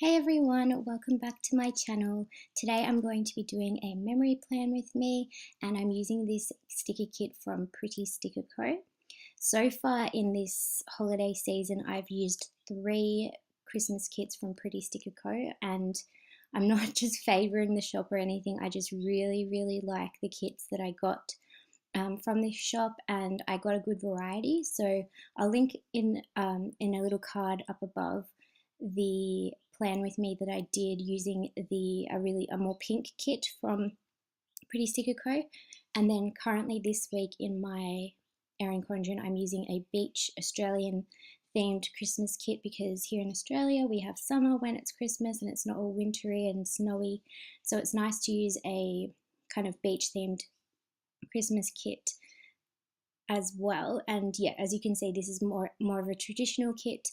Hey everyone, welcome back to my channel. Today I'm going to be doing a memory plan with me and I'm using this sticker kit from Pretty Sticker Co. So far in this holiday season I've used 3 Christmas kits from Pretty Sticker Co. and I'm not just favouring the shop or anything, I just really like the kits that I got from this shop and I got a good variety. So I'll link in a little card up above the plan with me that I did using a more pink kit from Pretty Sticker Co. And then currently this week in my Erin Condren I'm using a beach Australian themed Christmas kit because here in Australia we have summer when it's Christmas and it's not all wintry and snowy, so it's nice to use a kind of beach themed Christmas kit as well. And yeah, as you can see, this is more of a traditional kit.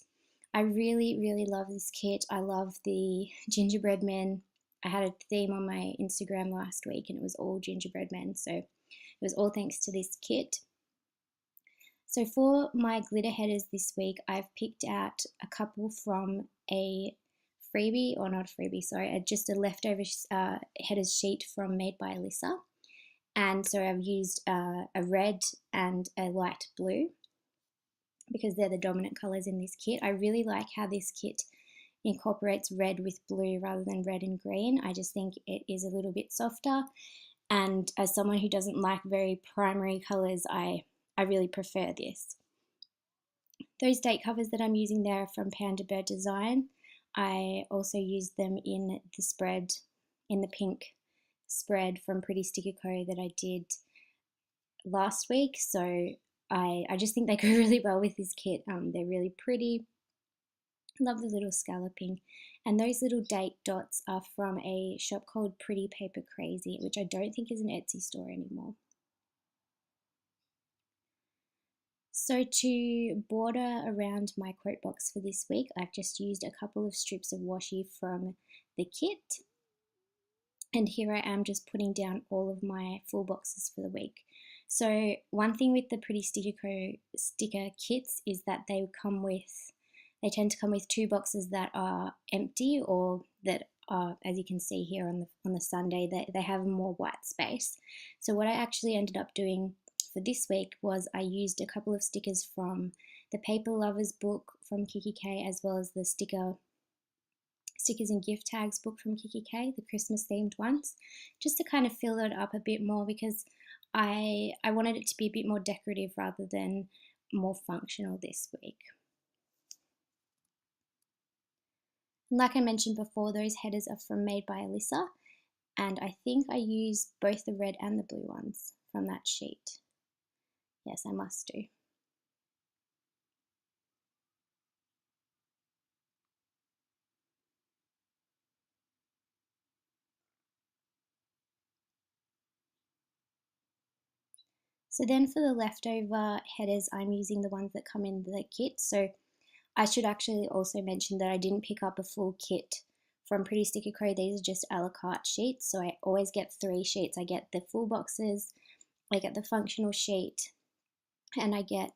I really love this kit. I love the gingerbread men. I had a theme on my Instagram last week and it was all gingerbread men, so it was all thanks to this kit. So for my glitter headers this week, I've picked out a couple from a freebie, or not a freebie, sorry, just a leftover headers sheet from Made by Alyssa. And so I've used a red and a light blue because they're the dominant colours in this kit. I really like how this kit incorporates red with blue rather than red and green. I just think it is a little bit softer, and as someone who doesn't like very primary colours, I really prefer this. Those date covers that I'm using there are from Panda Bird Design. I also used them in the spread, in the pink spread from Pretty Sticker Co. that I did last week, so I just think they go really well with this kit. They're really pretty. Love the little scalloping. And those little date dots are from a shop called Pretty Paper Crazy, which I don't think is an Etsy store anymore. So to border around my quote box for this week, I've just used a couple of strips of washi from the kit. And here I am just putting down all of my full boxes for the week. So one thing with the Pretty Sticker Co sticker kits is that they tend to come with 2 boxes that are empty, or that are, as you can see here on the Sunday, they have more white space. So what I actually ended up doing for this week was I used a couple of stickers from the Paper Lovers book from Kikki, as well as the stickers and gift tags book from Kikki, the Christmas themed ones, just to kind of fill it up a bit more because I wanted it to be a bit more decorative rather than more functional this week. Like I mentioned before, those headers are from Made by Alyssa, and I think I used both the red and the blue ones from that sheet. Yes, I must do. So then for the leftover headers, I'm using the ones that come in the kit. So I should actually also mention that I didn't pick up a full kit from Pretty Sticker Co. These are just a la carte sheets, so I always get 3 sheets. I get the full boxes, I get the functional sheet, and I get,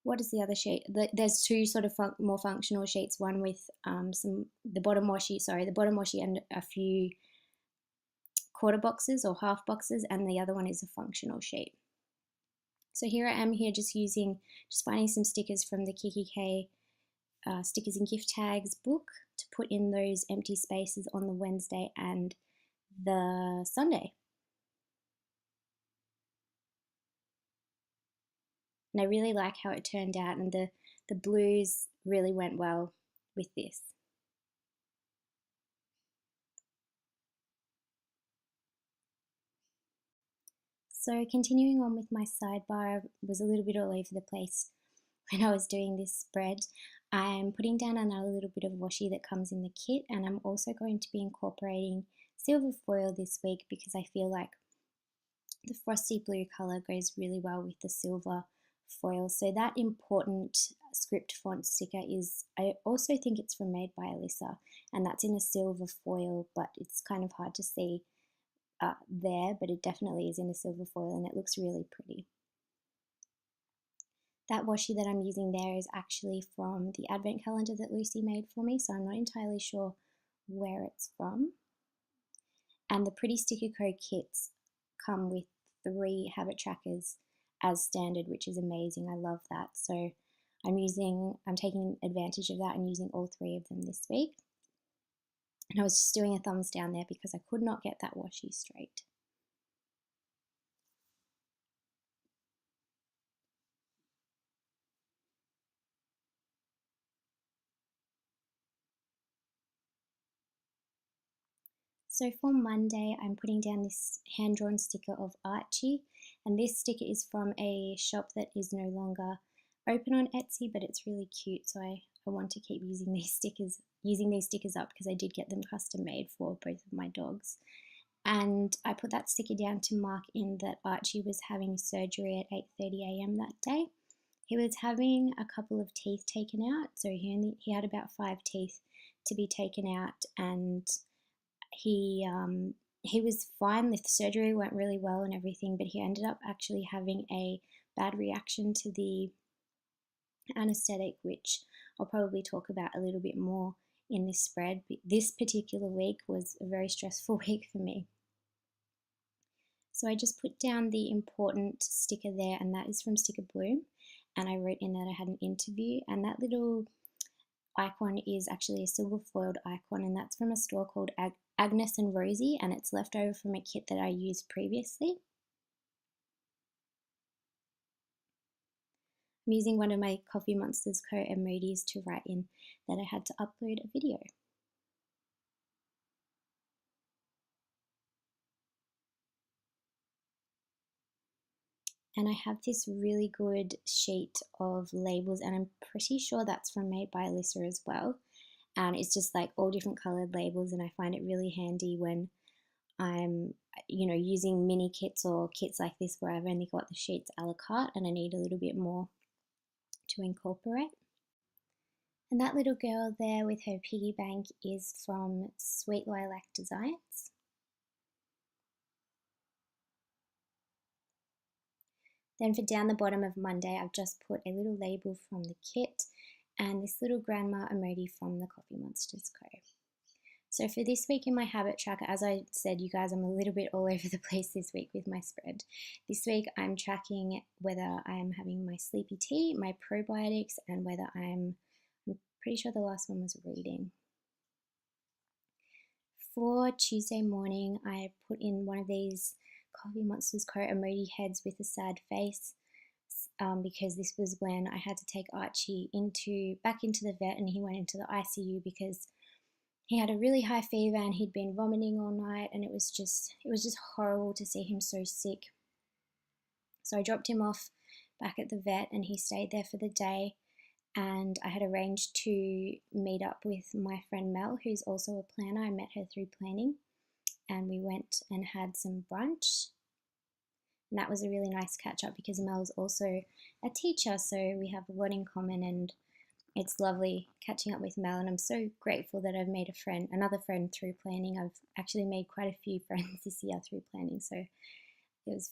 what is the other sheet? There's 2 sort of more functional sheets, one with the bottom washi and a few quarter boxes or half boxes, and the other one is a functional sheet. So here I am just finding some stickers from the Kikki stickers and gift tags book to put in those empty spaces on the Wednesday and the Sunday. And I really like how it turned out, and the blues really went well with this. So continuing on with my sidebar, I was a little bit all over the place when I was doing this spread. I'm putting down another little bit of washi that comes in the kit, and I'm also going to be incorporating silver foil this week because I feel like the frosty blue colour goes really well with the silver foil. So that important script font sticker I also think it's from Made by Alyssa, and that's in a silver foil, but it's kind of hard to see there, but it definitely is in a silver foil and it looks really pretty. That washi that I'm using there is actually from the advent calendar that Lucy made for me, so I'm not entirely sure where it's from. And the Pretty Sticker Co kits come with 3 habit trackers as standard, which is amazing. I love that. So I'm taking advantage of that and using all 3 of them this week. And I was just doing a thumbs down there because I could not get that washi straight. So for Monday, I'm putting down this hand-drawn sticker of Archie, and this sticker is from a shop that is no longer open on Etsy, but it's really cute, so I want to keep using these stickers up because I did get them custom made for both of my dogs. And I put that sticker down to mark in that Archie was having surgery at 8:30 a.m. that day. He was having a couple of teeth taken out, so he had about 5 teeth to be taken out, and he was fine. The surgery went really well and everything, but he ended up actually having a bad reaction to the anesthetic, which I'll probably talk about a little bit more in this spread. But this particular week was a very stressful week for me. So I just put down the important sticker there, and that is from Sticker Bloom, and I wrote in that I had an interview, and that little icon is actually a silver foiled icon, and that's from a store called Agnes and Rosie, and it's left over from a kit that I used previously. I'm using one of my Coffee Monsters Co emojis to write in that I had to upload a video. And I have this really good sheet of labels, and I'm pretty sure that's from Made by Alyssa as well. And it's just like all different colored labels, and I find it really handy when I'm using mini kits or kits like this where I've only got the sheets a la carte and I need a little bit more to incorporate. And that little girl there with her piggy bank is from Sweet Lilac Designs. Then for down the bottom of Monday, I've just put a little label from the kit and this little grandma emoji from the Coffee Monsters Co. So for this week in my habit tracker, as I said, you guys, I'm a little bit all over the place this week with my spread. This week I'm tracking whether I'm having my sleepy tea, my probiotics, and whether I'm pretty sure the last one was reading. For Tuesday morning, I put in one of these Coffee Monsters Co emoji heads with a sad face because this was when I had to take Archie back into the vet, and he went into the ICU because he had a really high fever and he'd been vomiting all night, and it was just horrible to see him so sick. So I dropped him off back at the vet and he stayed there for the day, and I had arranged to meet up with my friend Mel, who's also a planner. I met her through planning, and we went and had some brunch, and that was a really nice catch up because Mel's also a teacher, so we have a lot in common, and it's lovely catching up with Mel, and I'm so grateful that I've made another friend through planning. I've actually made quite a few friends this year through planning, so it's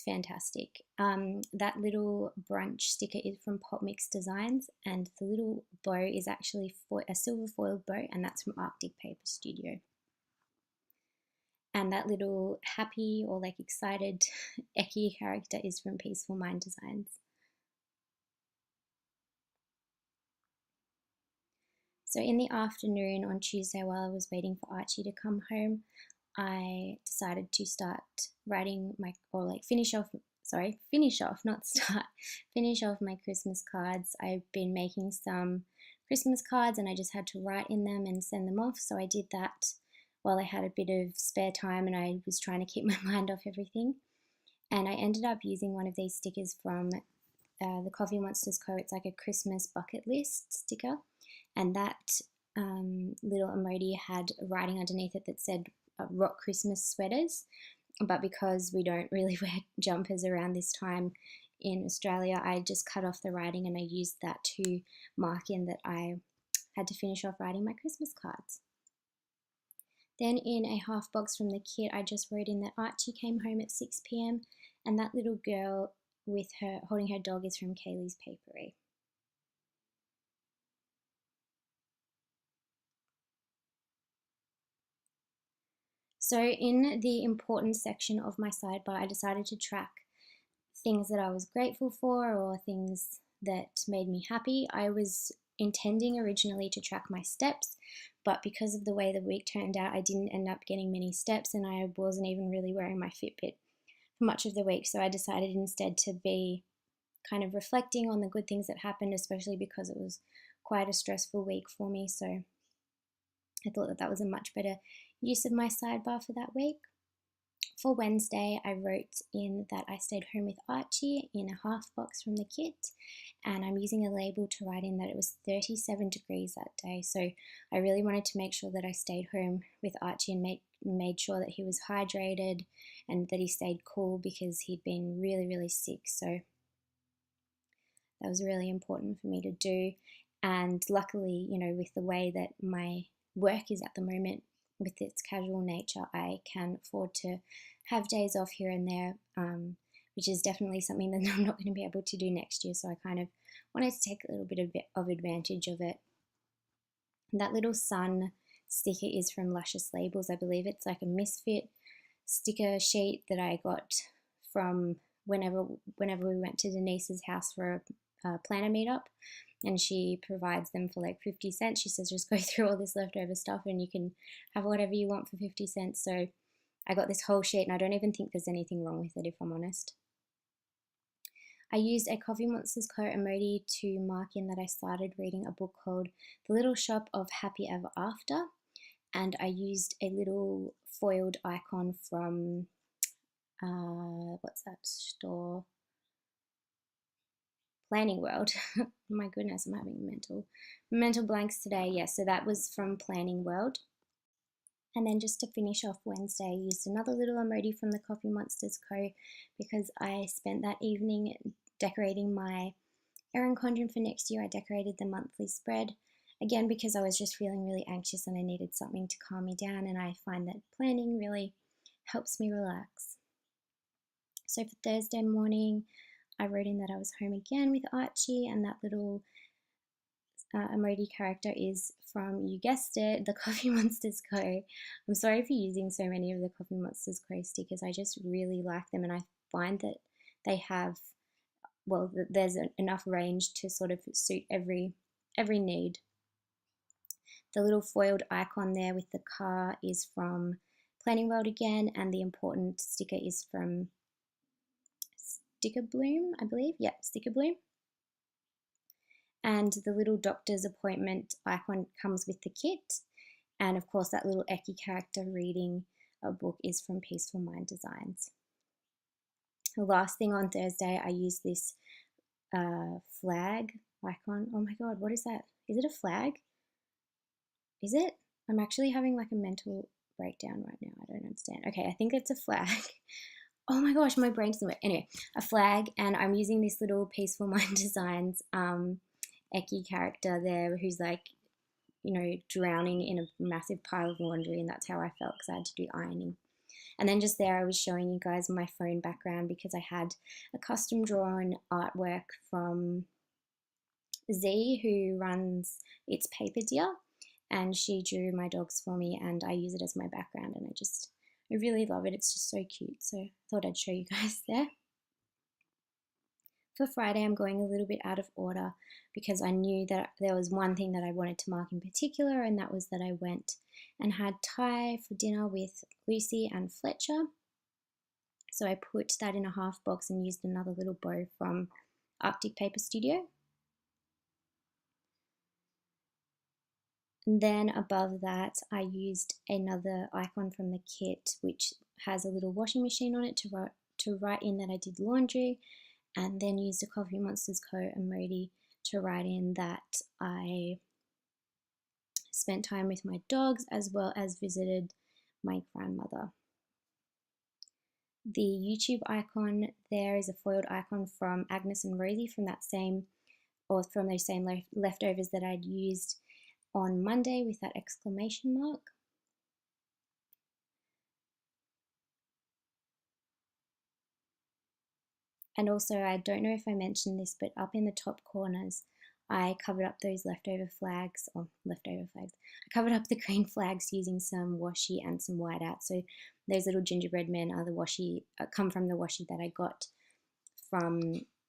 fantastic. That little brunch sticker is from Pop Mix Designs, and the little bow is actually a silver foiled bow, and that's from Arctic Paper Studio. And that little happy or like excited Eki character is from Peaceful Mind Designs. So in the afternoon on Tuesday, while I was waiting for Archie to come home, I decided to finish off my Christmas cards. I've been making some Christmas cards and I just had to write in them and send them off. So I did that while I had a bit of spare time and I was trying to keep my mind off everything. And I ended up using one of these stickers from the Coffee Monsters Co. It's like a Christmas bucket list sticker. And that little emoji had writing underneath it that said rock Christmas sweaters. But because we don't really wear jumpers around this time in Australia, I just cut off the writing and I used that to mark in that I had to finish off writing my Christmas cards. Then in a half box from the kit, I just wrote in that Archie came home at 6 p.m. and that little girl with her holding her dog is from Kaylee's Papery. So in the important section of my sidebar, I decided to track things that I was grateful for or things that made me happy. I was intending originally to track my steps, but because of the way the week turned out, I didn't end up getting many steps, and I wasn't even really wearing my Fitbit for much of the week. So I decided instead to be kind of reflecting on the good things that happened, especially because it was quite a stressful week for me. So I thought that that was a much better use of my sidebar for that week. For Wednesday, I wrote in that I stayed home with Archie in a half box from the kit, and I'm using a label to write in that it was 37 degrees that day. So I really wanted to make sure that I stayed home with Archie and made sure that he was hydrated and that he stayed cool because he'd been really, really sick. So that was really important for me to do. And luckily, you know, with the way that my work is at the moment, with its casual nature, I can afford to have days off here and there, which is definitely something that I'm not going to be able to do next year. So I kind of wanted to take a little bit of advantage of it. And that little sun sticker is from Luscious Labels. I believe it's like a Misfit sticker sheet that I got from whenever we went to Denise's house for a planner meetup, and she provides them for like 50 cents. She says, just go through all this leftover stuff and you can have whatever you want for 50 cents. So I got this whole sheet and I don't even think there's anything wrong with it, if I'm honest. I used a Coffee Monsters Co. emoji to mark in that I started reading a book called The Little Shop of Happy Ever After, and I used a little foiled icon from, what's that store? Planning World. My goodness, I'm having mental blanks today. Yes, so that was from Planning World. And then just to finish off Wednesday, I used another little emoji from the Coffee Monsters Co. because I spent that evening decorating my Erin Condren for next year. I decorated the monthly spread, again because I was just feeling really anxious and I needed something to calm me down, and I find that planning really helps me relax. So for Thursday morning, I wrote in that I was home again with Archie, and that little emoji character is from, you guessed it, the Coffee Monsters Co. I'm sorry for using so many of the Coffee Monsters Co. stickers. I just really like them, and I find that they have, well, there's enough range to sort of suit every need. The little foiled icon there with the car is from Planning World again, and the important sticker is from Sticker Bloom, I believe. Yeah, Sticker Bloom. And the little doctor's appointment icon comes with the kit. And of course, that little Eki character reading a book is from Peaceful Mind Designs. The last thing on Thursday, I used this flag icon. Oh my God, what is that? Is it a flag? Is it? I'm actually having like a mental breakdown right now. I don't understand. Okay, I think it's a flag. Oh my gosh, my brain doesn't work. Anyway, a flag, and I'm using this little Peaceful Mind Designs Eki character there who's like, you know, drowning in a massive pile of laundry, and that's how I felt because I had to do ironing. And then just there I was showing you guys my phone background because I had a custom drawn artwork from Z, who runs It's Paper Dear, and she drew my dogs for me, and I use it as my background, and I really love it. It's just so cute, so I thought I'd show you guys there. For Friday, I'm going a little bit out of order because I knew that there was one thing that I wanted to mark in particular, and that was that I went and had Thai for dinner with Lucy and Fletcher. So I put that in a half box and used another little bow from Arctic Paper Studio. And then above that, I used another icon from the kit, which has a little washing machine on it to write in that I did laundry, and then used a Coffee Monsters Co. emoji to write in that I spent time with my dogs as well as visited my grandmother. The YouTube icon there is a foiled icon from Agnes and Rosie from those same leftovers that I'd used on Monday with that exclamation mark. And also, I don't know if I mentioned this, but up in the top corners, I covered up those leftover flags, I covered up the green flags using some washi and some whiteout. So those little gingerbread men are the washi, come from the washi that I got from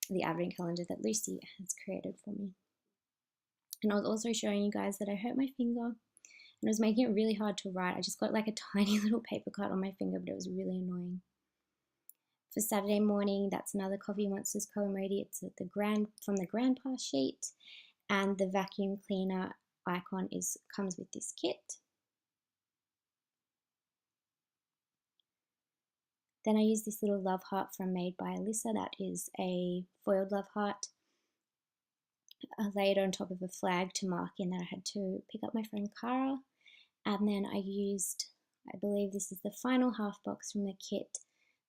the advent calendar that Lucy has created for me. And I was also showing you guys that I hurt my finger and it was making it really hard to write. I just got like a tiny little paper cut on my finger, but it was really annoying. For Saturday morning, that's another Coffee Monsters co-emoji. It's from the grandpa sheet, and the vacuum cleaner icon comes with this kit. Then I use this little love heart from Made by Alyssa. That is a foiled love heart. I laid on top of a flag to mark in that I had to pick up my friend Cara. And then I used, I believe this is the final half box from the kit,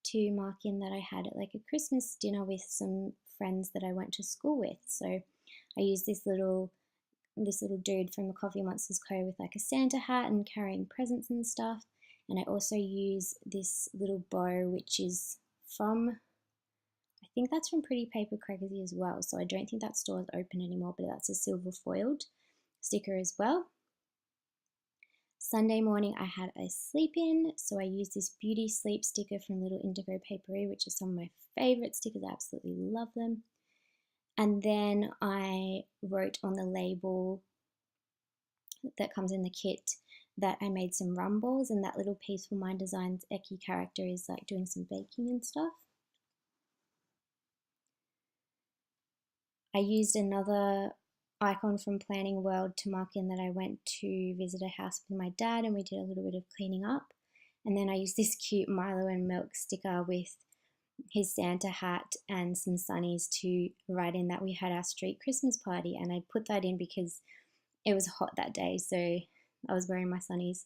to mark in that I had like a Christmas dinner with some friends that I went to school with. So I used this little dude from the Coffee Monsters Co. with like a Santa hat and carrying presents and stuff. And I also use this little bow, which is from, I think that's from Pretty Paper Crazy as well. So I don't think that store is open anymore, but that's a silver foiled sticker as well. Sunday morning I had a sleep in, so I used this Beauty Sleep sticker from Little Indigo Papery, which is some of my favorite stickers. I absolutely love them. And then I wrote on the label that comes in the kit that I made some rum balls, and that little Peaceful Mind Designs Eki character is like doing some baking and stuff. I used another icon from Planning World to mark in that I went to visit a house with my dad and we did a little bit of cleaning up. And then I used this cute Milo and Milk sticker with his Santa hat and some sunnies to write in that we had our street Christmas party, and I put that in because it was hot that day, so I was wearing my sunnies.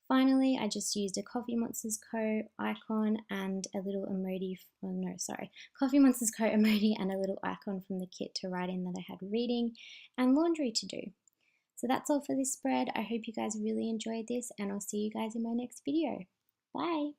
Finally, I just used a Coffee Monsters Co. icon and a little emoji, Coffee Monsters Co. emoji and a little icon from the kit to write in that I had reading and laundry to do. So that's all for this spread. I hope you guys really enjoyed this, and I'll see you guys in my next video. Bye!